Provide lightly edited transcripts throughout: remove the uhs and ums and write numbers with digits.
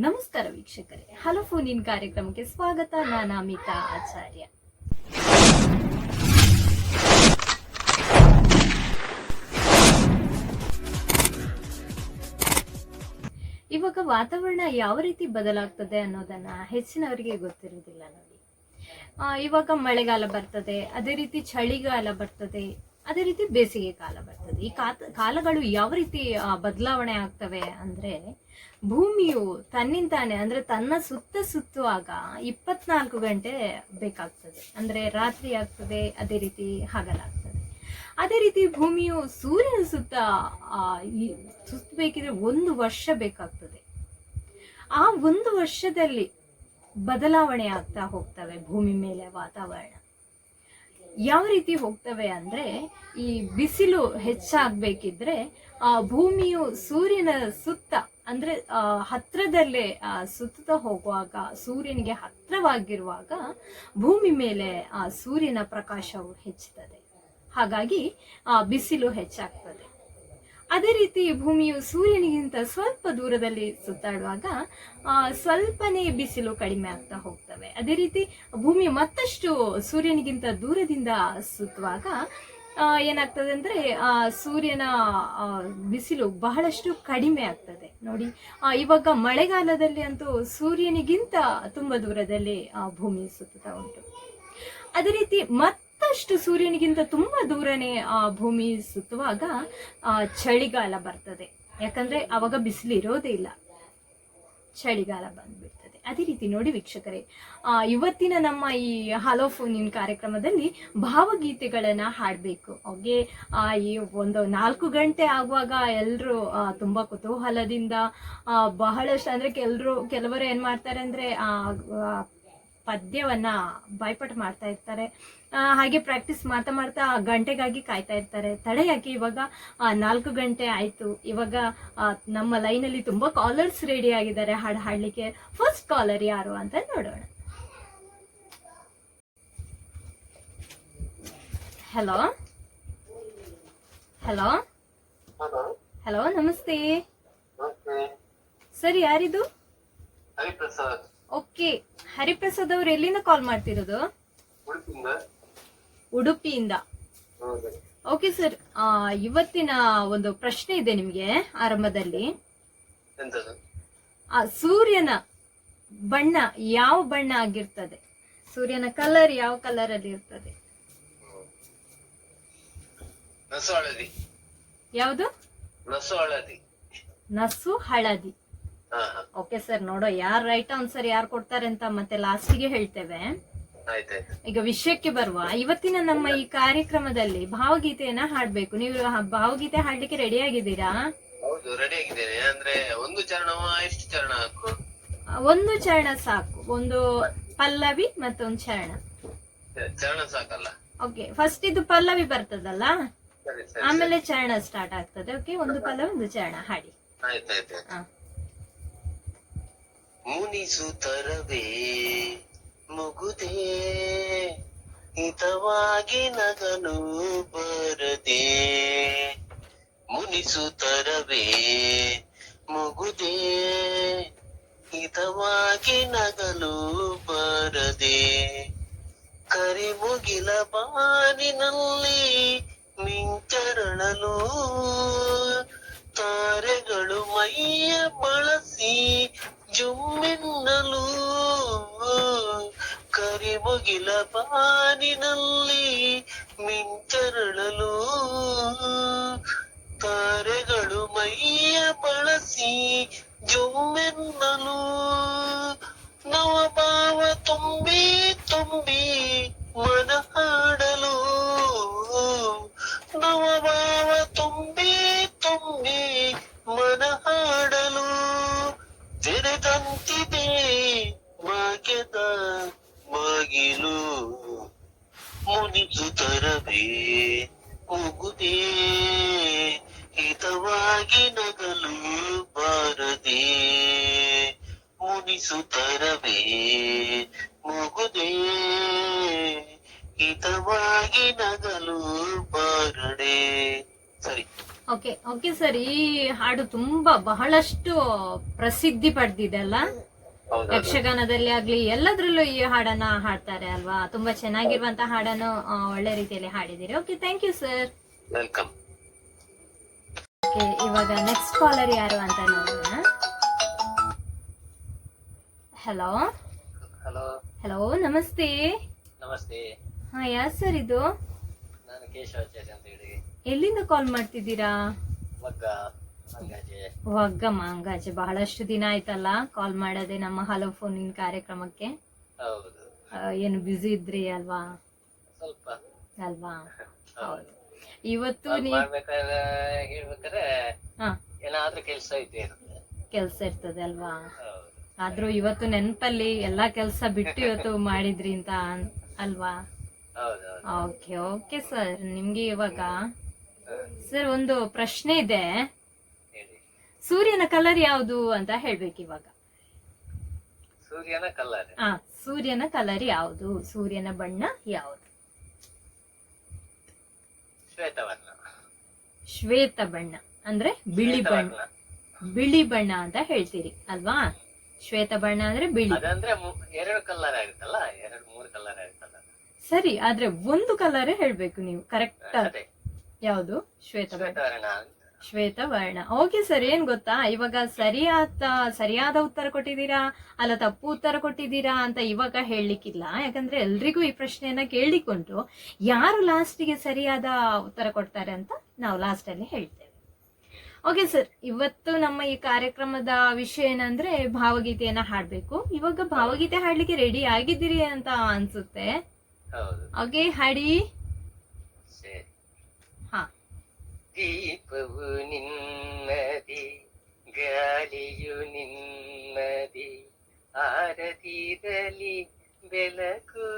ನಮಸ್ಕಾರ ವೀಕ್ಷಕರೇ, hello phone in ಕಾರ್ಯಕ್ರಮಕ್ಕೆ ಸ್ವಾಗತ. ನಾನು ಅಮಿತಾ ಆಚಾರ್ಯ. ಇವಾಗ ವಾತಾವರಣ ಯಾವ ರೀತಿ ಬದಲಾಗ್ತದೆ ಅನ್ನೋದನ್ನ ಹೆಚ್ಚಿನವರಿಗೆ ಗೊತ್ತಿರುವುದಿಲ್ಲ ನೋಡಿ. ಇವಾಗ ಮಳೆಗಾಲ ಬರ್ತದೆ, ಅದೇ ರೀತಿ ಚಳಿಗಾಲ ಬರ್ತದೆ, ಅದೇ ರೀತಿ ಬೇಸಿಗೆ ಕಾಲ ಬರ್ತದೆ. ಈ ಕಾಲಗಳು ಯಾವ ರೀತಿ ಬದಲಾವಣೆ ಆಗ್ತವೆ ಅಂದ್ರೆ, ಭೂಮಿಯು ತನ್ನಿಂತಾನೆ ಅಂದ್ರೆ ತನ್ನ ಸುತ್ತುವಾಗ 24 ಗಂಟೆ ಬೇಕಾಗ್ತದೆ. ಅಂದ್ರೆ ರಾತ್ರಿ ಆಗ್ತದೆ, ಅದೇ ರೀತಿ ಹಗಲಾಗ್ತದೆ. ಅದೇ ರೀತಿ ಭೂಮಿಯು ಸೂರ್ಯನ ಸುತ್ತಬೇಕಿದ್ರೆ 1 ವರ್ಷ ಬೇಕಾಗ್ತದೆ. ಆ 1 ವರ್ಷದಲ್ಲಿ ಬದಲಾವಣೆ ಆಗ್ತಾ ಹೋಗ್ತವೆ ಭೂಮಿ ಮೇಲೆ ವಾತಾವರಣ. ಯಾವ ರೀತಿ ಹೋಗ್ತವೆ ಅಂದ್ರೆ, ಈ ಬಿಸಿಲು ಹೆಚ್ಚಾಗ್ಬೇಕಿದ್ರೆ ಭೂಮಿಯು ಸೂರ್ಯನ ಸುತ್ತ ಅಂದ್ರೆ ಹತ್ರದಲ್ಲೇ ಸುತ್ತ ಹೋಗುವಾಗ, ಸೂರ್ಯನಿಗೆ ಹತ್ರವಾಗಿರುವಾಗ ಭೂಮಿ ಮೇಲೆ ಸೂರ್ಯನ ಪ್ರಕಾಶವು ಹೆಚ್ಚುತ್ತದೆ. ಹಾಗಾಗಿ ಬಿಸಿಲು ಹೆಚ್ಚಾಗ್ತದೆ. ಅದೇ ರೀತಿ ಭೂಮಿಯು ಸೂರ್ಯನಿಗಿಂತ ಸ್ವಲ್ಪ ದೂರದಲ್ಲಿ ಸುತ್ತಾಡುವಾಗ ಸ್ವಲ್ಪನೇ ಬಿಸಿಲು ಕಡಿಮೆ ಆಗ್ತಾ ಹೋಗ್ತವೆ. ಅದೇ ರೀತಿ ಭೂಮಿ ಮತ್ತಷ್ಟು ಸೂರ್ಯನಿಗಿಂತ ದೂರದಿಂದ ಸುತ್ತುವಾಗ ಏನಾಗ್ತದೆ ಅಂದ್ರೆ ಸೂರ್ಯನ ಬಿಸಿಲು ಬಹಳಷ್ಟು ಕಡಿಮೆ ಆಗ್ತದೆ ನೋಡಿ. ಇವಾಗ ಮಳೆಗಾಲದಲ್ಲಿ ಅಂತೂ ಸೂರ್ಯನಿಗಿಂತ ತುಂಬಾ ದೂರದಲ್ಲಿ ಭೂಮಿ ಸುತ್ತಾ ಉಂಟು. ಅದೇ ರೀತಿ ಮತ್ತಷ್ಟು ಸೂರ್ಯನಿಗಿಂತ ತುಂಬಾ ದೂರನೇ ಭೂಮಿ ಸುತ್ತುವಾಗ ಚಳಿಗಾಲ ಬರ್ತದೆ. ಯಾಕಂದ್ರೆ ಅವಾಗ ಬಿಸಿಲು ಇರೋದೇ ಇಲ್ಲ, ಚಳಿಗಾಲ ಬಂದ್ಬಿಡ್ತದೆ. ಅದೇ ರೀತಿ ನೋಡಿ ವೀಕ್ಷಕರೇ, ಇವತ್ತಿನ ನಮ್ಮ ಈ ಹಲೋ ಫೋನ್ ಇನ್ ಕಾರ್ಯಕ್ರಮದಲ್ಲಿ ಭಾವಗೀತೆಗಳನ್ನ ಹಾಡ್ಬೇಕು. ಅವ್ರಿಗೆ ಈ ಒಂದು 4 ಗಂಟೆ ಆಗುವಾಗ ಎಲ್ರು ತುಂಬಾ ಕುತೂಹಲದಿಂದ ಬಹಳಷ್ಟು ಅಂದ್ರೆ ಕೆಲವರು ಏನ್ ಮಾಡ್ತಾರೆ ಅಂದ್ರೆ ಪದ್ಯವನ್ನ ಬಾಯ್ಪಾಠ ಮಾಡ್ತಾ ಇರ್ತಾರೆ. ಹಾಗೆ ಪ್ರಾಕ್ಟೀಸ್ ಮಾಡ್ತಾ ಗಂಟೆಗಾಗಿ ಕಾಯ್ತಾ ಇರ್ತಾರೆ. ತಡೆ ಯಾಕೆ, ಇವಾಗ 4 ಗಂಟೆ ಆಯ್ತು. ಇವಾಗ ನಮ್ಮ ಲೈನಲ್ಲಿ ತುಂಬಾ ಕಾಲರ್ಸ್ ರೆಡಿ ಆಗಿದ್ದಾರೆ ಹಾಡು ಹಾಡ್ಲಿಕ್ಕೆ. ಫಸ್ಟ್ ಕಾಲರ್ ಯಾರು ಅಂತ ನೋಡೋಣ. ಹಲೋ ಹಲೋ ಹಲೋ, ನಮಸ್ತೆ ಸರ್. ಯಾರಿದು? ಹರಿಪ್ರಸಾದ್. ಓಕೆ, ಹರಿಪ್ರಸಾದ್ ಅವ್ರು ಎಲ್ಲಿಂದ ಕಾಲ್ ಮಾಡ್ತಿರೋದು? ಉಡುಪಿಯಿಂದ. ಓಕೆ ಸರ್, ಇವತ್ತಿನ ಒಂದು ಪ್ರಶ್ನೆ ಇದೆ ನಿಮ್ಗೆ ಆರಂಭದಲ್ಲಿ. ಸೂರ್ಯನ ಬಣ್ಣ ಯಾವ ಬಣ್ಣ ಆಗಿರ್ತದೆ? ಸೂರ್ಯನ ಕಲರ್ ಯಾವ ಕಲರ್ ಅಲ್ಲಿ ಇರ್ತದೆ? ಯಾವುದು? ನಸು ಹಳದಿ. ಓಕೆ ಸರ್, ನೋಡೋ ಯಾರು ರೈಟ್ ಆನ್ಸರ್ ಯಾರು ಕೊಡ್ತಾರೆ ಅಂತ ಮತ್ತೆ ಲಾಸ್ಟಿಗೆ ಹೇಳ್ತೇವೆ. ಈಗ ವಿಷಯಕ್ಕೆ ಬರುವ. ಇವತ್ತಿನ ನಮ್ಮ ಈ ಕಾರ್ಯಕ್ರಮದಲ್ಲಿ ಭಾವಗೀತೆಯನ್ನ ಹಾಡ್ಬೇಕು. ನೀವು ಭಾವಗೀತೆ ಹಾಡ್ಲಿಕ್ಕೆ ರೆಡಿ ಆಗಿದ್ದೀರಾ? ಹೌದು, ರೆಡಿ ಆಗಿದ್ದೇನೆ. ಅಂದ್ರೆ ಒಂದು ಚರಣ, ಎಷ್ಟು ಚರಣ? ಒಂದು ಚರಣ ಸಾಕು. ಒಂದು ಪಲ್ಲವಿ ಮತ್ತೊಂದು ಚರಣ. ಚರಣ ಸಾಕಲ್ಲ? ಓಕೆ, ಫಸ್ಟ್ ಇದು ಪಲ್ಲವಿ ಬರ್ತದಲ್ಲ, ಆಮೇಲೆ ಚರಣ ಸ್ಟಾರ್ಟ್ ಆಗ್ತದೆ. ಓಕೆ, ಒಂದು ಪಲ್ಲವಿ ಒಂದು ಚರಣ ಹಾಡಿ. ಆಯ್ತಾಯ್ತು. ಮುನಿಸುತ್ತರವೇ ಮುಗುದೇ, ಹಿತವಾಗಿ ನಗಲು ಬರದೆ. ಮುನಿಸುತ್ತರವೇ ಮುಗುದೇ, ಹಿತವಾಗಿ ನಗಲು ಬರದೆ. ಕರಿಮುಗಿಲ ಬಾನಿನಲ್ಲಿ ಮಿಂಚರಳಲು, ತಾರೆಗಳು ಮೈಯ ಬಳಸಿ ಜುಮ್ಮೆನ್ನಲು. ಕರಿಮುಗಿಲ ಬಾನಿನಲ್ಲಿ ಮಿಂಚರಳಲು, ತಾರೆಗಳು ಮೈಯ ಬಳಸಿ ಜುಮ್ಮೆನ್ನಲು. ನವಭಾವ ತುಂಬಿ ತುಂಬಿ ಮನ ಹಾಡಲು, ನವಭಾವ ತುಂಬಿ ತುಂಬಿ ಮನ ಹಾಡಲು. ತೆರೆದಂತಿದೆ ಭಾಗ್ಯದ ಬಾಗಿಲು, ಮುನಿಸುತ್ತರವೇ ಮುಗುದೇ, ಹಿತವಾಗಿ ನಗಲು ಬಾರದೆ. ಮುನಿಸುತ್ತರವೇ ಮುಗುದೇ, ಹಿತವಾಗಿ ನಗಲು ಬಾರಡೆ. ಸರಿ. ಓಕೆ ಓಕೆ ಸರ್, ಈ ಹಾಡು ತುಂಬಾ ಬಹಳಷ್ಟು ಪ್ರಸಿದ್ಧಿ ಪಡೆದಿದೆ ಅಲ್ಲ, ಹೌದೌದು. ಯಕ್ಷಗಾನದಲ್ಲಿ ಆಗ್ಲಿ ಎಲ್ಲದ್ರಲ್ಲೂ ಈ ಹಾಡನ್ನ ಹಾಡ್ತಾರೆ ಅಲ್ವಾ. ತುಂಬಾ ಚೆನ್ನಾಗಿರುವಂತ ಹಾಡನ್ನು ಒಳ್ಳೆ ರೀತಿಯಲ್ಲಿ ಹಾಡಿದಿರಿ. Okay, thank you sir. Welcome. Okay, ಇವಾಗ ನೆಕ್ಸ್ಟ್ ಕಾಲರ್ ಯಾರು ಅಂತ ನೋಡೋಣ. ಹಲೋ ಹಲೋ, ಹಲೋ, ನಮಸ್ತೆ. ನಮಸ್ತೆ. ಹಾ, ಯಾರು ಸರ್ ಇದು? ನಾನು ಕೇಶವಾಚಾರ್ಯ ಅಂತ ಹೇಳಿ, ಎಲ್ಲಿಂದ ಕಾಲ್ ಮಾಡ್ತಿದ್ದೀರಾ? ಮಗ್ಗ ಅಂಗಾಜೆ. ವಗ್ಗ ಮಾಂಗಾಜೆ. ಬಹಳಷ್ಟು ದಿನ ಆಯ್ತಲ್ಲ ಕಾಲ್ ಮಾಡದೆ ನಮ್ಮ ಹಲೋ ಫೋನಿನ ಕಾರ್ಯಕ್ರಮಕ್ಕೆ. ಹೌದು, ಏನು ಬ್ಯುಸಿ ಇದ್ರಿ ಅಲ್ವಾ? ಸ್ವಲ್ಪ ಅಲ್ವಾ? ಹೌದು. ಇವತ್ತು ಕಾಲ್ ಮಾಡ್ಬೇಕಾದ್ರೆ ಹೇಳ್ಬೇಕಾದ್ರೆ ಹಾ, ಏನಾದ್ರೂ ಕೆಲಸ ಇದ್ದೇ ಇರುತ್ತೆ. ಕೆಲ್ಸ ಇರ್ತದೆ ಅಲ್ವಾ? ಹೌದು. ಆದ್ರೂ ಇವತ್ತು ನೆನಪಲ್ಲಿ ಎಲ್ಲಾ ಕೆಲ್ಸ ಬಿಟ್ಟು ಇವತ್ತು ಮಾಡಿದ್ರಿ ಅಂತ ಅಲ್ವಾ? ಹೌದೌದು. ಓಕೆ ಓಕೆ ಸರ್, ನಿಮ್ಗೆ ಇವಾಗ ಸರ್ ಒಂದು ಪ್ರಶ್ನೆ ಇದೆ. ಹೇಳಿ. ಸೂರ್ಯನ ಕಲರ್ ಯಾವುದು ಅಂತ ಹೇಳ್ಬೇಕು ಇವಾಗ. ಸೂರ್ಯನ ಕಲ್ಲರ್ ಸೂರ್ಯನ ಕಲರ್ ಯಾವುದು? ಸೂರ್ಯನ ಬಣ್ಣ ಯಾವುದು? ಶ್ವೇತವರ್ಣ. ಶ್ವೇತ ಬಣ್ಣ ಅಂದ್ರೆ ಬಿಳಿ ಬಣ್ಣ. ಬಿಳಿ ಬಣ್ಣ ಅಂತ ಹೇಳ್ತೀರಿ ಅಲ್ವಾ? ಶ್ವೇತ ಬಣ್ಣ ಅಂದ್ರೆ ಬಿಳಿ. ಅದಂದ್ರೆ ಎರಡು ಕಲರ್ ಆಗುತ್ತಲ್ಲ, ಎರಡು ಮೂರು ಕಲರ್ ಆಗುತ್ತಲ್ಲ. ಸರಿ, ಆದ್ರೆ ಒಂದು ಕಲರ್ ಹೇಳ್ಬೇಕು ನೀವು ಕರೆಕ್ಟ್. ಅದೇ ಯಾವುದು? ಶ್ವೇತ ಬಣ್ಣ. ಶ್ವೇತವರ್ಣ ಅಂತ. ಶ್ವೇತವರ್ಣ. ಓಕೆ ಸರ್, ಏನ್ ಗೊತ್ತಾ, ಇವಾಗ ಸರಿಯಾದ ಉತ್ತರ ಕೊಟ್ಟಿದ್ದೀರಾ ಅಲ್ಲ ತಪ್ಪು ಉತ್ತರ ಕೊಟ್ಟಿದ್ದೀರಾ ಅಂತ ಇವಾಗ ಹೇಳಲಿಕ್ಕಿಲ್ಲ. ಯಾಕಂದ್ರೆ ಎಲ್ರಿಗೂ ಈ ಪ್ರಶ್ನೆಯನ್ನ ಕೇಳಿಕೊಂಡು ಯಾರು ಲಾಸ್ಟಿಗೆ ಸರಿಯಾದ ಉತ್ತರ ಕೊಡ್ತಾರೆ ಅಂತ ನಾವು ಲಾಸ್ಟ್ ಅಲ್ಲಿ ಹೇಳ್ತೇವೆ. ಓಕೆ ಸರ್, ಇವತ್ತು ನಮ್ಮ ಈ ಕಾರ್ಯಕ್ರಮದ ವಿಷಯ ಏನಂದ್ರೆ ಭಾವಗೀತೆಯನ್ನ ಹಾಡ್ಬೇಕು. ಇವಾಗ ಭಾವಗೀತೆ ಹಾಡ್ಲಿಕ್ಕೆ ರೆಡಿ ಆಗಿದ್ದೀರಿ ಅಂತ ಅನ್ಸುತ್ತೆ. ಹೌದು. ಓಕೆ, ಹಾಡಿ. ಸರಿ. ಹಾ. ದೀಪವು ನಿನ್ನದಿ, ಗಾಳಿಯು ನಿನ್ನದಿ, ಆರತಿರಲಿ ಬೆಳಕು,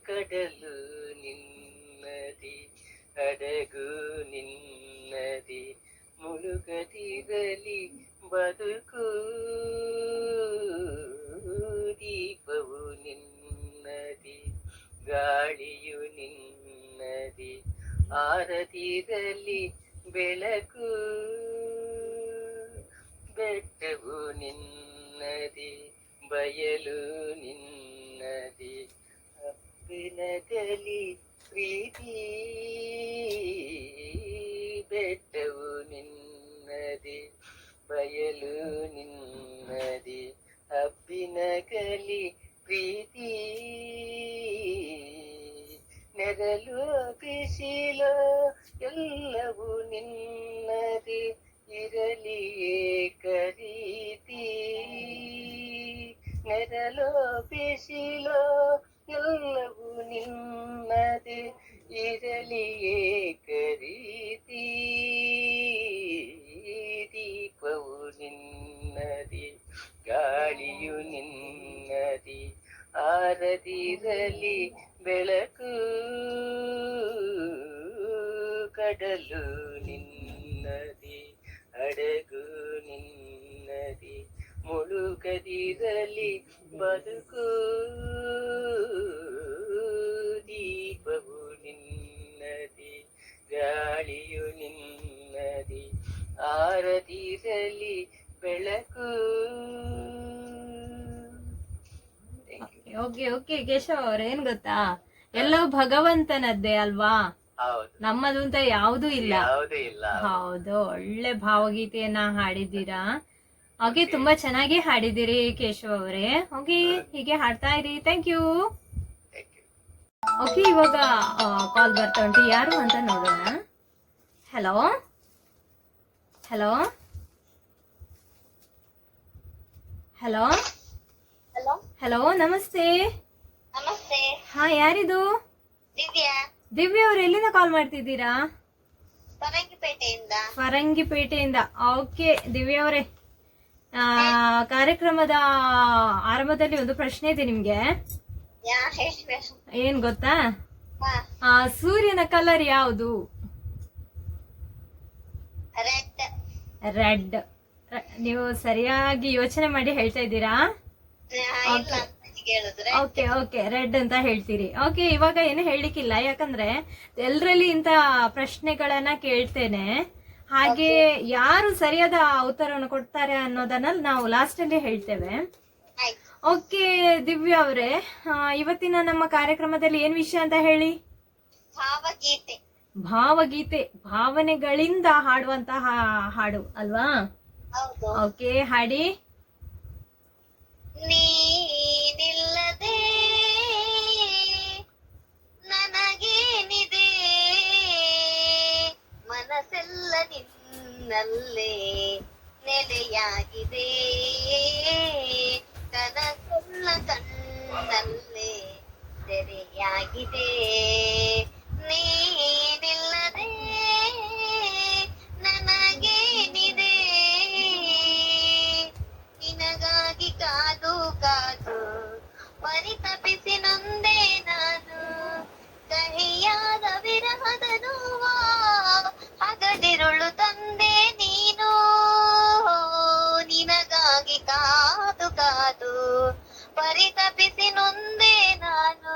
ಕಡಲು ನಿನ್ನದಿ, ಹಡಗು ನಿನ್ನದಿ, ಮುಳುಗದಿರಲಿ ಬದುಕು, ದೀಪವು ನಿನ್ನದಿ, ಗಾಳಿಯು ನಿನ್ನದಿ, ಆರತಿರಲಿ ಬೆಳಕು, ಬೆಟ್ಟವು ನಿನ್ನದಿ, ಬಯಲು ನಿನ್ನದಿ, ಬೆನಗಲಿ ಪ್ರೀತಿ, ಬೆಟ್ಟವು ನಿನ್ನದಿ, ಬಯಲು ನಿನ್ನದಿ, ಹಬ್ಬಿನಗಲಿ ಪ್ರೀತಿ, ನೆರಳು ಬಿಸಿಲು ಎಲ್ಲವೂ ನಿನ್ನದಿ, ಇರಲಿ ಏಕರೀತಿ, ನೆರಳು ಬಿಸಿಲು ಎಲ್ಲವೂ ನಿನ್ನದಿ, ಇರಲಿ ಏಕರೀತಿ, ದೀಪವು ನಿನ್ನದಿ, ಗಾಳಿಯು ನಿನ್ನದಿ, ಆರದಿರಲಿ ಬೆಳಕು, ಕಡಲು ನಿನ್ನದಿ, ಹಡಗು ನಿನ್ನದಿ, ಮುಳುಗದಿರಲಿ ಬದುಕು, ದೀಪವು ನಿನ್ನದಿ, ಗಾಳಿಯು ನಿನ್ನದಿ, ಆರದಿರಲಿ ಬೆಳಕು. ಓಕೆ ಓಕೆ ಕೇಶವ್ ಅವ್ರ, ಏನ್ ಗೊತ್ತಾ, ಎಲ್ಲವೂ ಭಗವಂತನದ್ದೇ ಅಲ್ವಾ? ಹೌದು. ನಮ್ಮದು ಅಂತ ಯಾವುದೂ ಇಲ್ಲ. ಯಾವುದೂ ಇಲ್ಲ. ಹೌದು, ಒಳ್ಳೆ ಭಾವಗೀತೆಯನ್ನ ಹಾಡಿದ್ದೀರಾ. ಓಕೆ, ತುಂಬಾ ಚೆನ್ನಾಗಿ ಹಾಡಿದಿರಿ ಕೇಶವ್ ಅವರೇ. ಓಕೆ, ಹೀಗೆ ಹಾಡ್ತಾ ಇರಿ. Thank you. ಓಕೆ, ಇವಾಗ ಕಾಲ್ ಬರ್ತಾ ಉಂಟು, ಯಾರು ಅಂತ ನೋಡೋಣ. Hello hello hello hello hello, ನಮಸ್ತೆ. ನಮಸ್ತೆ. ಹಾ, ಯಾರಿದು? ದಿವ್ಯಾ, ದಿವ್ಯ ಅವ್ರು ಎಲ್ಲಿಂದ ಕಾಲ್ ಮಾಡ್ತಿದ್ದೀರಾ? ಪರಂಗಿಪೇಟೆಯಿಂದ. ಫರಂಗಿಪೇಟೆಯಿಂದ. ಓಕೆ ದಿವ್ಯ ಅವರೇ, ಕಾರ್ಯಕ್ರಮದ ಆರಂಭದಲ್ಲಿ ಒಂದು ಪ್ರಶ್ನೆ ಇದೆ ನಿಮ್ಗೆ. ಏನ್ ಗೊತ್ತಾ, ಸೂರ್ಯನ ಕಲರ್ ಯಾವುದು? ರೆಡ್. ನೀವು ಸರಿಯಾಗಿ ಯೋಚನೆ ಮಾಡಿ ಹೇಳ್ತಾ ಇದ್ದೀರಾ? ಕೇಳುದ್ರೆ ಓಕೆ ಓಕೆ, ರೆಡ್ ಅಂತ ಹೇಳ್ತೀರಿ. ಓಕೆ, ಇವಾಗ ಏನು ಹೇಳಲಿಕ್ಕಿಲ್ಲ, ಯಾಕಂದ್ರೆ ಎಲ್ರಲ್ಲಿ ಇಂತ ಪ್ರಶ್ನೆಗಳನ್ನ ಕೇಳ್ತೇನೆ. ಹಾಗೆ ಯಾರು ಸರಿಯಾದ ಉತ್ತರವನ್ನು ಕೊಡ್ತಾರೆ ಅನ್ನೋದನ್ನ ನಾವು ಲಾಸ್ಟ್ ಅಲ್ಲಿ ಹೇಳ್ತೇವೆ. ಆಯ್ತು. ಓಕೆ ದಿವ್ಯಾ ಅವರೇ, ಇವತ್ತಿನ ನಮ್ಮ ಕಾರ್ಯಕ್ರಮದಲ್ಲಿ ಏನ್ ವಿಷಯ ಅಂತ ಹೇಳಿ? ಭಾವಗೀತೆ. ಭಾವಗೀತೆ, ಭಾವನೆಗಳಿಂದ ಹಾಡುವಂತಹ ಹಾಡು ಅಲ್ವಾ? ಹೌದು. ಓಕೆ, ಹಾಡಿ. ನೀನಿಲ್ಲದೆ ನನಗೇನಿದೆ, ಮನಸ್ಸೆಲ್ಲ ನಿನ್ನಲ್ಲೇ ನೆಲೆಯಾಗಿದೆ, ಕನಸೆಲ್ಲ ಕಣ್ಣಲ್ಲೇ ಸೆರೆಯಾಗಿದೆ. ನೀನಿಲ್ಲದೆ ನನಗೇನಿದೆ, ನಿನಗಾಗಿ ಕಾದು ಕಾದು ಪರಿತಪಿಸಿ ನೊಂದೆ ನಾನು, ಕಹಿಯಾದ ವಿರಹದ ನೋವ ಹಗಲಿರುಳು ತಂದೆ ನೀನು, ನಿನಗಾಗಿ ಕಾದು ಕಾದು ಪರಿತಪಿಸಿ ನೊಂದೆ ನಾನು,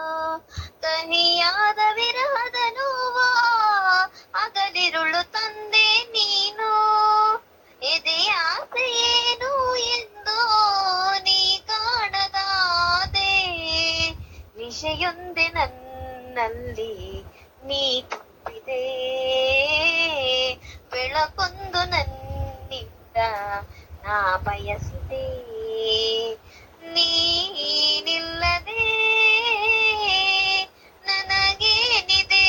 ಕಹಿಯಾದ ವಿರಹದ ನೋವ ಹಗಲಿರುಳು ತಂದೆ ನೀನು, ಎದೆಯ ಆಸೆ ಏನು ಎಂದು ನೀ ಕಾಣದಾದೆ, ವಿಷಯೊಂದೆ ನನ್ನಲ್ಲಿ ನೀ ತುಂಬಿದೆ, ಬೆಳಕೊಂದು ನನ್ನಿಂದ ನಾ ಬಯಸಿದೆ, ನೀನಿಲ್ಲದೆ ನನಗೇನಿದೆ,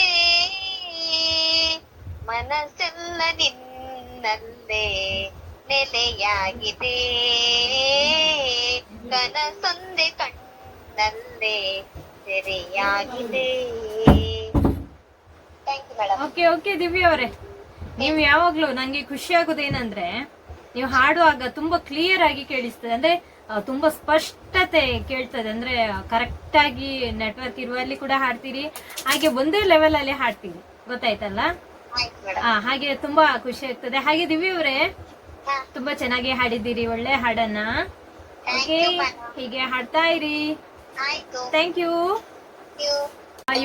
ಮನಸ್ಸೆಲ್ಲ ನಿನ್ನಲ್ಲೇ ನೆಲೆಯಾಗಿದೆ, ಕನಸೊಂದೆ ಕಣ್ಣಲ್ಲೇ ಸೆರೆಯಾಗಿದೆ. Thank you madam. Okay okay Divya ಅವರೇ, ನೀವು ಯಾವಾಗ್ಲೂ ನಂಗೆ ಖುಷಿ ಆಗೋದೇನಂದ್ರೆ ನೀವು ಹಾಡುವಾಗ ತುಂಬಾ ಕ್ಲಿಯರ್ ಆಗಿ ಕೇಳಿಸ್ತದೆ, ಅಂದ್ರೆ ತುಂಬಾ ಸ್ಪಷ್ಟತೆ ಕೇಳ್ತದೆ, ಅಂದ್ರೆ ಕರೆಕ್ಟ್ ಆಗಿ ನೆಟ್ವರ್ಕ್ ಇರುವಲ್ಲಿ ಕೂಡ ಹಾಡ್ತೀರಿ, ಹಾಗೆ ಒಂದೇ ಲೆವೆಲ್ ಅಲ್ಲಿ ಹಾಡ್ತೀರಿ, ಗೊತ್ತಾಯ್ತಲ್ಲ? ಆಯ್ತು ಮೇಡಮ್. ಹಾಗೆ ತುಂಬಾ ಖುಷಿ ಆಗ್ತದೆ. ಹಾಗೆ ದಿವ್ಯಾ ಅವರೇ, ತುಂಬಾ ಚೆನ್ನಾಗಿ ಹಾಡಿದ್ದೀರಿ, ಒಳ್ಳೆ ಹಾಡನ್ನ. ಓಕೆ, ಹೀಗೆ ಹಾಡ್ತಾ ಇರಿ. ಆಯ್ತು. Thank you.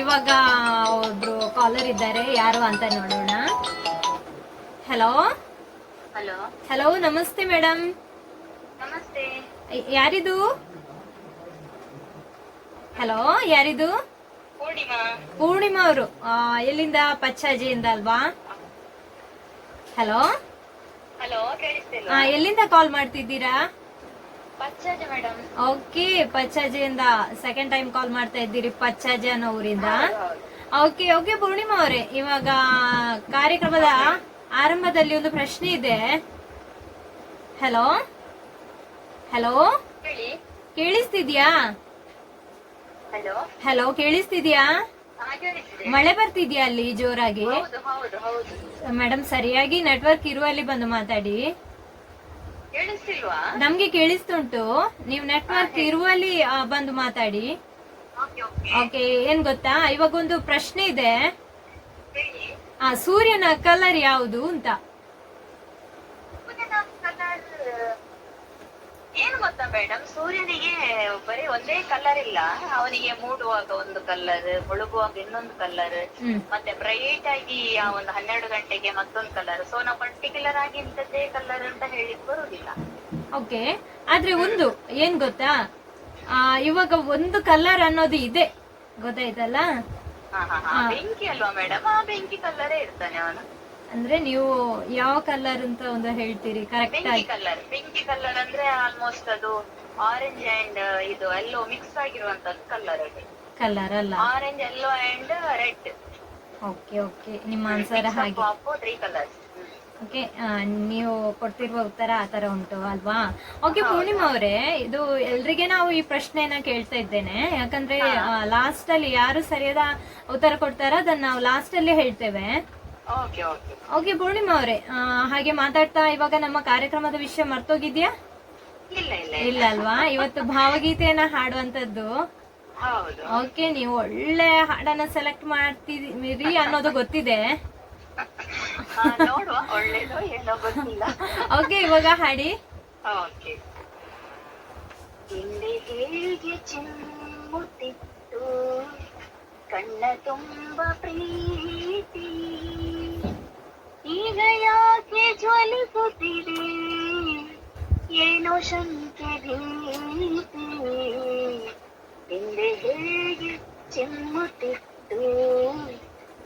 ಇವಾಗ ಒಬ್ರು ಕಾಲರ್ ಇದ್ದಾರೆ, ಯಾರು ಅಂತ ನೋಡೋಣ. Hello hello. ಹಲೋ, ನಮಸ್ತೆ ಮೇಡಮ್. ನಮಸ್ತೆ. ಯಾರಿದು? ಹಲೋ, ಯಾರಿದು? ಪೂರ್ಣಿಮಾ. ಪೂರ್ಣಿಮಾ ಅವರು ಎಲ್ಲಿಂದ? ಪಚ್ಚಾಜಿಯಿಂದ ಅಲ್ವಾ? ಹಲೋ, ಹಲೋ, ಕೇಳಿಸ್ತಿಲ್ವಾ? ಎಲ್ಲಿಂದ ಕಾಲ್ ಮಾಡ್ತಿದ್ದೀರಾ? ಪಚ್ಚಾಜಿ ಮೇಡಮ್. ಓಕೆ, ಪಚ್ಚಾಜಿಯಿಂದ ಸೆಕೆಂಡ್ ಟೈಮ್ ಕಾಲ್ ಮಾಡ್ತಾ ಇದ್ದೀರಿ, ಪಚ್ಚಾಜಿ ಅನ್ನೋ ಊರಿಂದ. ಓಕೆ ಓಕೆ ಪೂರ್ಣಿಮಾ ಅವರೇ, ಇವಾಗ ಕಾರ್ಯಕ್ರಮದ ಆರಂಭದಲ್ಲಿ ಒಂದು ಪ್ರಶ್ನೆ ಇದೆ. ಹಲೋ ಹಲೋ, ಹೇಳಿ. ಕೇಳಿಸ್ತಿದ್ಯಾ? ಹಲೋ. ಹಲೋ, ಕೇಳಿಸ್ತಿದ್ಯಾ? ಕೇಳಿಸ್ತಿದೆ. ಮಳೆ ಬರ್ತಿದ್ಯಾ ಅಲ್ಲಿ ಜೋರಾಗಿ? ಹೌದು ಹೌದು ಹೌದು. ಮೇಡಮ್, ಸರಿಯಾಗಿ ನೆಟ್ವರ್ಕ್ ಇರುವಲ್ಲಿ ಬಂದು ಮಾತಾಡಿ. ಕೇಳಿಸ್ತಿಲ್ವಾ? ನಮ್ಗೆ ಕೇಳಿಸ್ತುಂಟು, ನೀವು ನೆಟ್ವರ್ಕ್ ಇರುವಲ್ಲಿ ಬಂದು ಮಾತಾಡಿ. Okay okay. ಓಕೆ, ಏನ್ ಗೊತ್ತಾ, ಇವಾಗ ಒಂದು ಪ್ರಶ್ನೆ ಇದೆ. ಹೇಳಿ. ಸೂರ್ಯನ ಕಲರ್ ಯಾವುದು ಅಂತ. ಸೂರ್ಯನ ಕಲರ್ ಏನು ಗೊತ್ತಾ ಮೇಡಮ್, ಸೂರ್ಯನಿಗೆ ಬರೀ ಒಂದೇ ಕಲರ್ ಇಲ್ಲ, ಅವನಿಗೆ ಮೂಡುವಾಗ ಒಂದು ಕಲರ್, ಮುಳುಗುವಾಗ ಇನ್ನೊಂದು ಕಲರ್, ಮತ್ತೆ ಬ್ರೈಟ್ ಆಗಿ ಆ ಒಂದು 12 ಗಂಟೆಗೆ ಮತ್ತೊಂದು ಕಲರ್. ಸೊ ನಾವು ಪರ್ಟಿಕ್ಯುಲರ್ ಆಗಿ ಇಂಥದ್ದೇ ಕಲರ್ ಅಂತ ಹೇಳಿಕ್ ಬರುದಿಲ್ಲ. ಓಕೆ, ಆದ್ರೆ ಒಂದು ಏನ್ ಗೊತ್ತಾ, ಇವಾಗ ಒಂದು ಕಲರ್ ಅನ್ನೋದು ಇದೆ, ಗೊತ್ತಾಯ್ತಲ್ಲ? ಬೆಂಕಿ ಅಲ್ವಾ ಮೇಡಮ್? ಆ ಬೆಂಕಿ ಕಲರೇ ಇರ್ತಾನೆ ಅವನು. ಅಂದ್ರೆ ನೀವು ಯಾವ ಕಲರ್ ಅಂತ ಒಂದು ಹೇಳ್ತೀರಿ ಕರೆಕ್ಟ್ ಬೆಂಕಿ ಆಗಿ? ಕಲರ್. ಬೆಂಕಿ ಕಲರ್ ಅಂದ್ರೆ ಆಲ್ಮೋಸ್ಟ್ ಅದು ಆರೆಂಜ್ ಅಂಡ್ ಇದು ಎಲ್ಲೋ ಮಿಕ್ಸ್ ಆಗಿರುವಂತದ್ದು ಕಲರ್ ಅದು. ಕಲರ್ ಅಲ್ಲ, orange, yellow and red. Okay okay, ನಿಮ್ಮ ಆನ್ಸರ್ ಹಾಗೆ. 3 ಕಲರ್ಸ್. ಓಕೆ, ನೀವು ಕೊಡ್ತಿರುವ ಉತ್ತರ ಆತರ ಉಂಟು ಅಲ್ವಾ? ಓಕೆ ಪೂರ್ಣಿಮಾ ಅವರೇ, ಇದು ಎಲ್ರಿಗೆ ನಾವು ಈ ಪ್ರಶ್ನೆಯನ್ನ ಕೇಳ್ತಾ ಇದ್ದೇನೆ, ಯಾಕಂದ್ರೆ ಲಾಸ್ಟ್ ಅಲ್ಲಿ ಯಾರು ಸರಿಯಾದ ಉತ್ತರ ಕೊಡ್ತಾರೋ ಅದನ್ನ ನಾವು ಲಾಸ್ಟ್ ಅಲ್ಲಿ ಹೇಳ್ತೇವೆ. Okay okay. ಓಕೆ ಪೂರ್ಣಿಮಾ ಅವರೇ, ಹಾಗೆ ಮಾತಾಡ್ತಾ ಇವಾಗ ನಮ್ಮ ಕಾರ್ಯಕ್ರಮದ ವಿಷಯ ಮರ್ತೋಗಿದ್ಯಾ? ಇಲ್ಲ ಇಲ್ಲ ಇಲ್ಲ ಅಲ್ವಾ? ಇವತ್ತು ಭಾವಗೀತೆಯನ್ನ ಹಾಡುವಂತದ್ದು. ಹೌದು. ಓಕೆ, ನೀವು ಒಳ್ಳೆ ಹಾಡನ್ನ ಸೆಲೆಕ್ಟ್ ಮಾಡ್ತಿದ್ದೀರಿ ಅನ್ನೋದು ಗೊತ್ತಿದೆ. ನೋಡುವ, ಒಳ್ಳೇದು ಏನೋ ಗೊತ್ತಿಲ್ಲ. ಓಕೆ, ಇವಾಗ ಹಾಡಿ. ಓಕೆ. ಹಿಂದೆ ಹೇಗೆ ಚಿಮ್ಮುತ್ತಿತ್ತು ಕಣ್ಣ ತುಂಬ ಪ್ರೀತಿ, ಈಗ ಯಾಕೆ ಜ್ವಲಿಸುತ್ತಿದೆ ಏನೋ ಶಂಕೆ ಭೀತಿ. ಹಿಂದೆ ಹೇಗೆ ಚಿಮ್ಮುತ್ತಿತ್ತು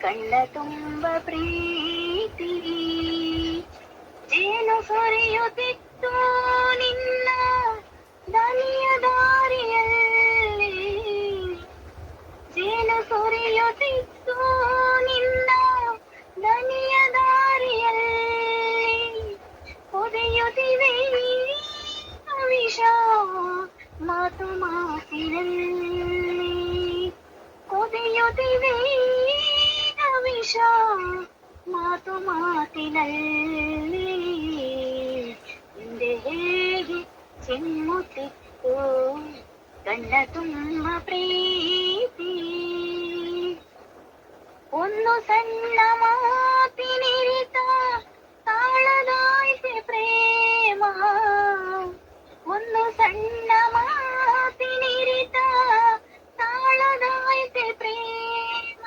ಕಣ್ಣ ತುಂಬ ಪ್ರೀತಿ, ಜೇನು ಸುರಿಯುತ್ತಿತ್ತು ನಿನ್ನ ದನಿಯ ದಾರಿಯಲ್ಲಿ, ಜೇನು ಸುರಿಯುತ್ತಿತ್ತು ನಿನ್ನ ದನಿಯ ದಾರಿಯಲ್ಲಿ, ಒದೆಯುತ್ತಿವೆ ವಿಷ ಮಾತು ಮಾತಿನಲ್ಲಿ, ಕೊದೆಯುತ್ತಿವೆ ವಿಷ ಮಾತು ಮಾತಿನಲ್ಲಿ. ಹಿಂದೆ ಹೇಗೆ ಚಿಮ್ಮುತ್ತಿತ್ತು ಕಣ್ಣ ತುಂಬ ಪ್ರೀತಿ, ಒಂದು ಸಣ್ಣ ಮಾತಿನಿರಿತ ತಾಳದಾಯ್ತೆ ಪ್ರೇಮ, ಒಂದು ಸಣ್ಣ ಮಾತಿನಿರಿತ ತಾಳದಾಯ್ತೆ ಪ್ರೇಮ,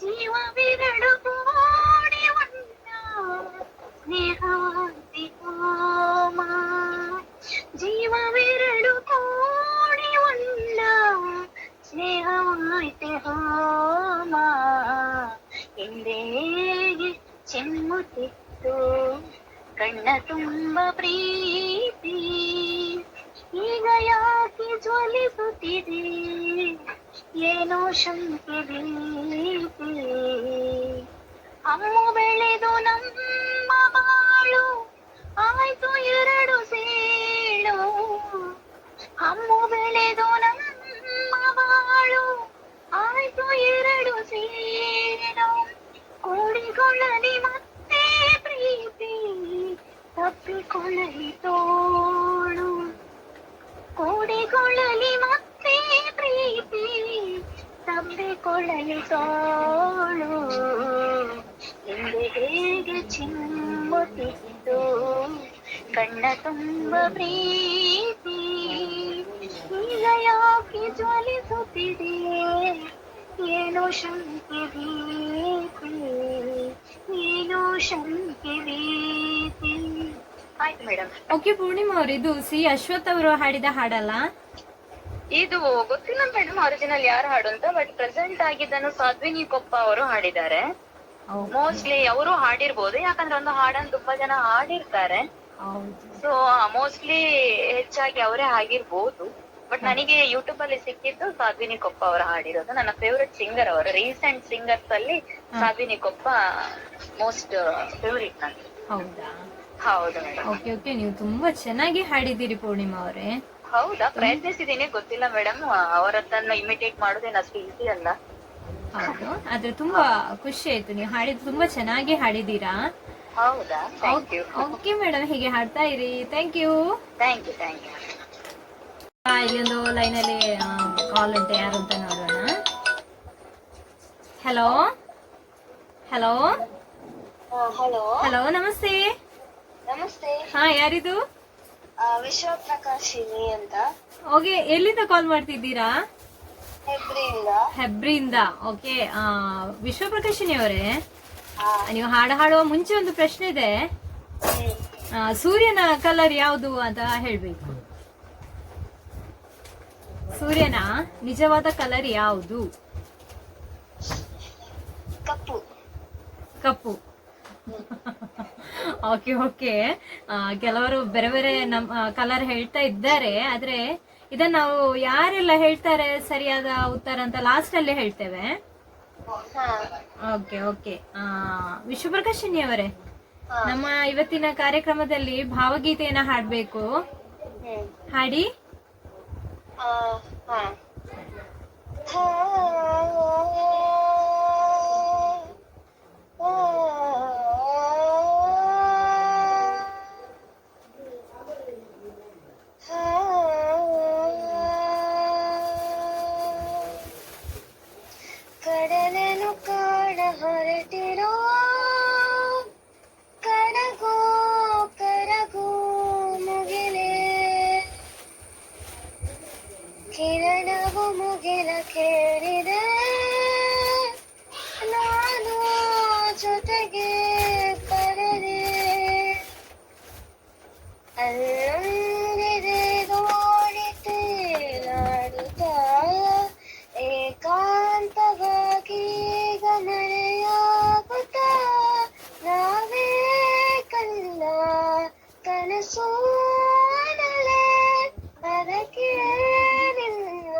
ಜೀವವೆರಡು ಕೂಡಿ ಒಂದ ಸ್ನೇಹವಾದಿ ಹೋಮ, ಜೀವವೆರಡು ಕೂಡಿ ಒಂದ ಸ್ನೇಹವಾಯ್ತೆ ಹೋಮ. ಹಿಂದೆ ಹೇಗೆ ಚಿಮ್ಮುತ್ತಿತ್ತು ಕಣ್ಣ ತುಂಬ ಪ್ರೀತಿ, ಈಗ ಯಾಕೆ ಜ್ವಲಿಸುತ್ತಿದೆ ಏನೋ ಶಂಕೆ ಭೀತಿ. ಅಮ್ಮು ಬೆಳೆದು ನಮ್ಮ ಬಾಳು ಆಯ್ತು ಎರಡು ಸೇಳು, ಅಮ್ಮು ಬೆಳೆದು ನಮ್ಮ ಬಾಳು ಆಯ್ತು ಎರಡು ಸೇಳು, ಕೂಡಿಕೊಳ್ಳಲಿ ಮತ್ತೆ ಪ್ರೀತಿ ತಪ್ಪಿಕೊಳ್ಳಲಿ ತೋಳು, ಕೂಡಿಕೊಳ್ಳಲಿ ಮತ್ತೆ ಪ್ರೀತಿ ತಪ್ಪಿಕೊಳ್ಳಲಿ ತೋಳು. ಹಿಂದೆ ಹೇಗೆ ಚಿಮ್ಮುತ್ತಿತ್ತು ಕಣ್ಣ ತುಂಬ ಪ್ರೀತಿ, ಈಗ ಯಾಕೆ ಜ್ವಲಿಸುತ್ತಿದೆ ಏನೋ ಶಂಕೆ ಭೀತಿ, ಏನೋ ಶಂಕೆ ಭೀತಿ. ಆಯ್ತು ಮೇಡಮ್. ಓಕೆ ಪೂರ್ಣಿಮಾ ಅವ್ರು, ಇದು ಸಿ ಅಶ್ವಥ್ ಅವರು ಹಾಡಿದ ಹಾಡಲ್ಲ? ಇದು ಗೊತ್ತಿಲ್ಲ ಮೇಡಮ್ ಒರಿಜಿನಲ್ ಯಾರು ಹಾಡು ಅಂತ, ಬಟ್ ಪ್ರೆಸೆಂಟ್ ಆಗಿದ್ದನ್ನು ಸಾಧ್ವಿನಿ ಕೊಪ್ಪ ಅವರು ಹಾಡಿದ್ದಾರೆ. ಮೋಸ್ಟ್ಲಿ ಅವರು ಹಾಡಿರ್ಬೋದು, ಯಾಕಂದ್ರೆ ಒಂದು ಹಾಡನ್ನು ತುಂಬಾ ಜನ ಹಾಡಿರ್ತಾರೆ. ಸೊ ಮೋಸ್ಟ್ಲಿ ಹೆಚ್ಚಾಗಿ ಅವರೇ ಆಗಿರ್ಬೋದು. ಬಟ್ ನನಗೆ ಯೂಟ್ಯೂಬ್ ಅಲ್ಲಿ ಸಿಕ್ಕಿದ್ದು ಸಾಧ್ವಿನಿ ಕೊಪ್ಪ ಅವರು ಹಾಡಿರೋದು. ನನ್ನ ಫೇವ್ರೆಟ್ ಸಿಂಗರ್ ಅವರು, ರೀಸೆಂಟ್ ಸಿಂಗರ್ಸ್ ಅಲ್ಲಿ ಸಾಧ್ವಿನಿ ಕೊಪ್ಪ ಮೋಸ್ಟ್ ಫೇವ್ರೆಟ್ ನನಗೆ. ಹೌದಾ? ಹೌದು ಮೇಡಮ್. ಓಕೆ ಓಕೆ, ನೀವು ತುಂಬಾ ಚೆನ್ನಾಗಿ ಹಾಡಿದ್ದೀರಿ ಪೂರ್ಣಿಮಾ ಅವರೇ. ಹೌದಾ? ಪ್ರಯತ್ನಿಸಿದೀನಿ, ಗೊತ್ತಿಲ್ಲ ಮೇಡಮ್. ಅವರನ್ನ ಇಮಿಟೇಟ್ ಮಾಡೋದೇನು ಅಷ್ಟು ಈಸಿ ಅಲ್ಲ. ಹೌದು, ಆದ್ರೆ ತುಂಬಾ ಖುಷಿ ಆಯ್ತು, ನೀವು ಹಾಡಿದ್ ತುಂಬಾ ಚೆನ್ನಾಗಿ ಹಾಡಿದೀರಾ. ಹೌದಾ? Thank you. ಓಕೆ ಮೇಡಮ್, ಹೀಗೆ ಹಾಡ್ತಾ ಇರಿ. Thank you. Thank you, thank you. ಇಲ್ಲೊಂದು ಲೈನಲ್ಲಿ ಕಾಲ್ ಉಂಟು, ಯಾರು ಅಂತ ನೋಡೋಣ. ಹಲೋ ಹಲೋ ಹಲೋ ಹಲೋ, ನಮಸ್ತೆ. ನಮಸ್ತೆ. ಹಾ, ಯಾರಿದು? ವಿಶ್ವಪ್ರಕಾಶಿನಿ ಅಂತ. ಓಕೆ, ಎಲ್ಲಿಂದ ಕಾಲ್ ಮಾಡ್ತಿದ್ದೀರಾ? ಹೆಬ್ರಿಯಿಂದ. ಹೆಬ್ರಿಯಿಂದ. ಓಕೆ, ವಿಶ್ವಪ್ರಕಾಶಿನಿ ಅವರೇ, ನೀವು ಹಾಡು ಹಾಡುವ ಮುಂಚೆ ಒಂದು ಪ್ರಶ್ನೆ ಇದೆ. ಸೂರ್ಯನ ಕಲರ್ ಯಾವುದು ಅಂತ ಹೇಳ್ಬೇಕು. ಸೂರ್ಯನ ನಿಜವಾದ ಕಲರ್ ಯಾವುದು? ಕಪ್ಪು. ಕಪ್ಪು. ಓಕೆ ಓಕೆ, ಕೆಲವರು ಬೇರೆ ಬೇರೆ ಕಲರ್ ಹೇಳ್ತಾ ಇದ್ದಾರೆ. ಆದ್ರೆ ಇದನ್ನ ನಾವು ಯಾರೆಲ್ಲ ಹೇಳ್ತಾರೆ ಸರಿಯಾದ ಉತ್ತರ ಅಂತ ಲಾಸ್ಟ್ ಅಲ್ಲಿ ಹೇಳ್ತೇವೆ. ಓಕೆ ಓಕೆ, ವಿಶ್ವಪ್ರಕಾಶಿನಿ ಅವರೇ, ನಮ್ಮ ಇವತ್ತಿನ ಕಾರ್ಯಕ್ರಮದಲ್ಲಿ ಭಾವಗೀತೆಯನ್ನ ಹಾಡ್ಬೇಕು. ಹಾಡಿ. ಕಡಲನು ಕಾಣ ಹೊರಟಿರೋ ಕರಗೋ ಕರಗೋ ಮುಗಿಲೆ, ಅಲ್ಲೊಂದಿದೆ ತೇಲಾಡುತ್ತಾ ಏಕಾಂತವಾಗಿ ಗಮನೆಯಾಗುತ್ತಾ ನಾವೇ ಕಲ್ಲ ಕನಸು ಅನಲೆ ಅದಕ್ಕೆ ನಿನ್ನ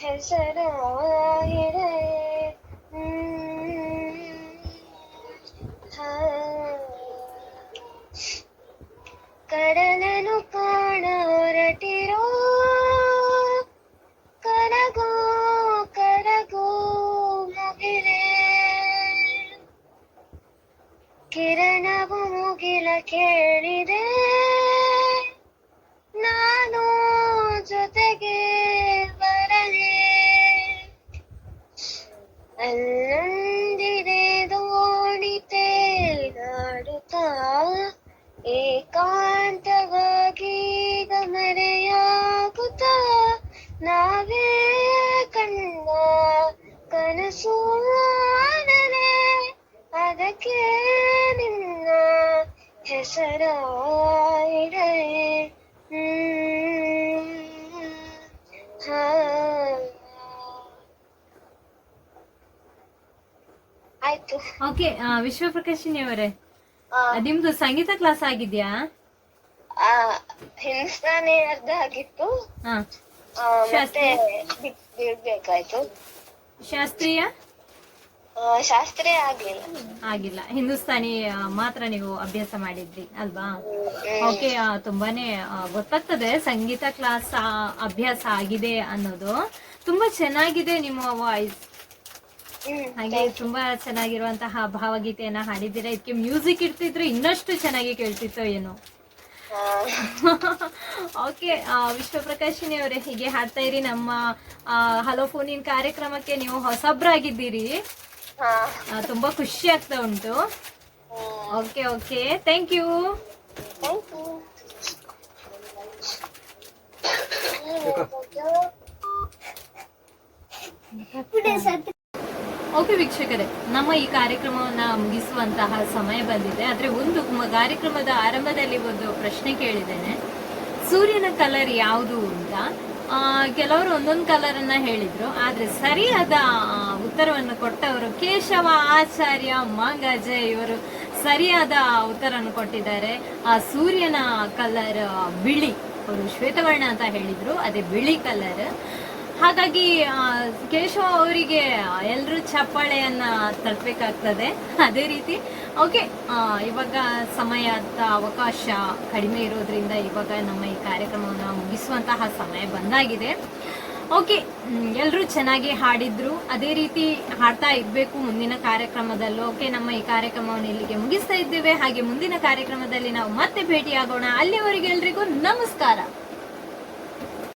ಹೆಸರ ಹಿಡೇ ಕಡಲನು ಕಾಣ ಹೊರಟಿರೋ ಕರಗೋ ಕರಗೋ ಮುಗಿಲೇ ಕಿರಣವು ಮುಗಿಲ ಕೇಳಿದೆ ನಾನು ಜೊತೆಗೆ ಬರಲೇ ಅಲ್ಲೊಂದಿದೆ ದೋಣಿ ತೇಲಾಡುತ್ತಾ ಏಕಾಂತವಾಗಿ ಗಮನೆಯಾಗುತ್ತಾ ನಾವೇ ಕಂಡ ಕನಸು ಅನಲೆ ಅದಕ್ಕೆ ನಿನ್ನ ಹೆಸರ ಇಡೇ ಆಯ್ತು. ಓಕೆ, ವಿಶ್ವಪ್ರಕಾಶಿನಿ ಅವರೇ, ನಿಮ್ದು ಸಂಗೀತ ಕ್ಲಾಸ್ ಆಗಿದ್ಯಾ? ಹಿಂದೂಸ್ತಾನಿ ಅರ್ಧ ಆಗಿತ್ತು, ಹಾ. ಮತ್ತೆ ಬಿಡ್ಬೇಕಾಯ್ತು. ಶಾಸ್ತ್ರೀಯ ಶಾಸ್ತ್ರೀಯ ಆಗ್ಲಿಲ್ಲ. ಆಗಿಲ್ಲ, ಹಿಂದೂಸ್ತಾನಿ ಮಾತ್ರ ನೀವು ಅಭ್ಯಾಸ ಮಾಡಿದ್ರಿ ಅಲ್ವಾ? ಓಕೆ, ತುಂಬಾನೇ ಗೊತ್ತಾಗ್ತದೆ ಸಂಗೀತ ಕ್ಲಾಸ್ ಅಭ್ಯಾಸ ಆಗಿದೆ ಅನ್ನೋದು. ತುಂಬಾ ಚೆನ್ನಾಗಿದೆ ನಿಮ್ಮ ವಾಯ್ಸ್. ಹಾಗೆ ತುಂಬಾ ಚೆನ್ನಾಗಿರುವಂತಹ ಭಾವಗೀತೆಯನ್ನ ಹಾಡಿದ್ದೀರಾ. ಇದಕ್ಕೆ ಮ್ಯೂಸಿಕ್ ಇರ್ತಿದ್ರೆ ಇನ್ನಷ್ಟು ಚೆನ್ನಾಗಿ ಕೇಳ್ತಿತ್ತೋ ಏನೋ. ಓಕೆ, ವಿಶ್ವಪ್ರಕಾಶಿನಿ ಅವರೇ, ಹೀಗೆ ಹಾಡ್ತಾ ಇರಿ. ನಮ್ಮ ಹಲೋ ಫೋನ್ ಇನ್ ಕಾರ್ಯಕ್ರಮಕ್ಕೆ ನೀವು ಹೊಸಬ್ರಾಗಿದ್ದೀರಿ, ತುಂಬಾ ಖುಷಿ ಆಗ್ತಾ ಉಂಟು. Okay okay, thank you. Okay ವೀಕ್ಷಕರೇ, ನಮ್ಮ ಈ ಕಾರ್ಯಕ್ರಮವನ್ನ ಮುಗಿಸುವಂತಹ ಸಮಯ ಬಂದಿದೆ. ಆದ್ರೆ ಒಂದು ಕಾರ್ಯಕ್ರಮದ ಆರಂಭದಲ್ಲಿ ಒಂದು ಪ್ರಶ್ನೆ ಕೇಳಿದ್ದೇನೆ, ಸೂರ್ಯನ ಕಲರ್ ಯಾವುದು ಅಂತ. ಕೆಲವರು ಒಂದೊಂದು ಕಲರ್ ಅನ್ನ ಹೇಳಿದ್ರು, ಆದ್ರೆ ಸರಿಯಾದ ಉತ್ತರವನ್ನು ಕೊಟ್ಟವರು ಕೇಶವ ಆಚಾರ್ಯ ಮಾಂಗಾಜೆ. ಇವರು ಸರಿಯಾದ ಉತ್ತರವನ್ನು ಕೊಟ್ಟಿದ್ದಾರೆ. ಆ ಸೂರ್ಯನ ಕಲರ್ ಬಿಳಿ, ಅವರು ಶ್ವೇತವರ್ಣ ಅಂತ ಹೇಳಿದ್ರು, ಅದೇ ಬಿಳಿ ಕಲರ್. ಹಾಗಾಗಿ ಕೇಶವ ಅವರಿಗೆ ಎಲ್ಲರೂ ಚಪ್ಪಾಳೆಯನ್ನ ತಟ್ಟಬೇಕಾಗ್ತದೆ. ಅದೇ ರೀತಿ ಓಕೆ, ಇವಾಗ ಸಮಯದ ಅವಕಾಶ ಕಡಿಮೆ ಇರೋದ್ರಿಂದ ಇವಾಗ ನಮ್ಮ ಈ ಕಾರ್ಯಕ್ರಮವನ್ನು ಮುಗಿಸುವಂತಹ ಸಮಯ ಬಂದಾಗಿದೆ. ಓಕೆ, ಎಲ್ಲರೂ ಚೆನ್ನಾಗಿ ಹಾಡಿದ್ರು, ಅದೇ ರೀತಿ ಹಾಡ್ತಾ ಇರ್ಬೇಕು ಮುಂದಿನ ಕಾರ್ಯಕ್ರಮದಲ್ಲೂ. ಓಕೆ, ನಮ್ಮ ಈ ಕಾರ್ಯಕ್ರಮವನ್ನು ಇಲ್ಲಿಗೆ ಮುಗಿಸ್ತಾ ಇದ್ದೇವೆ. ಹಾಗೆ ಮುಂದಿನ ಕಾರ್ಯಕ್ರಮದಲ್ಲಿ ನಾವು ಮತ್ತೆ ಭೇಟಿಯಾಗೋಣ. ಅಲ್ಲಿಯವರೆಗೆ ಎಲ್ರಿಗೂ ನಮಸ್ಕಾರ.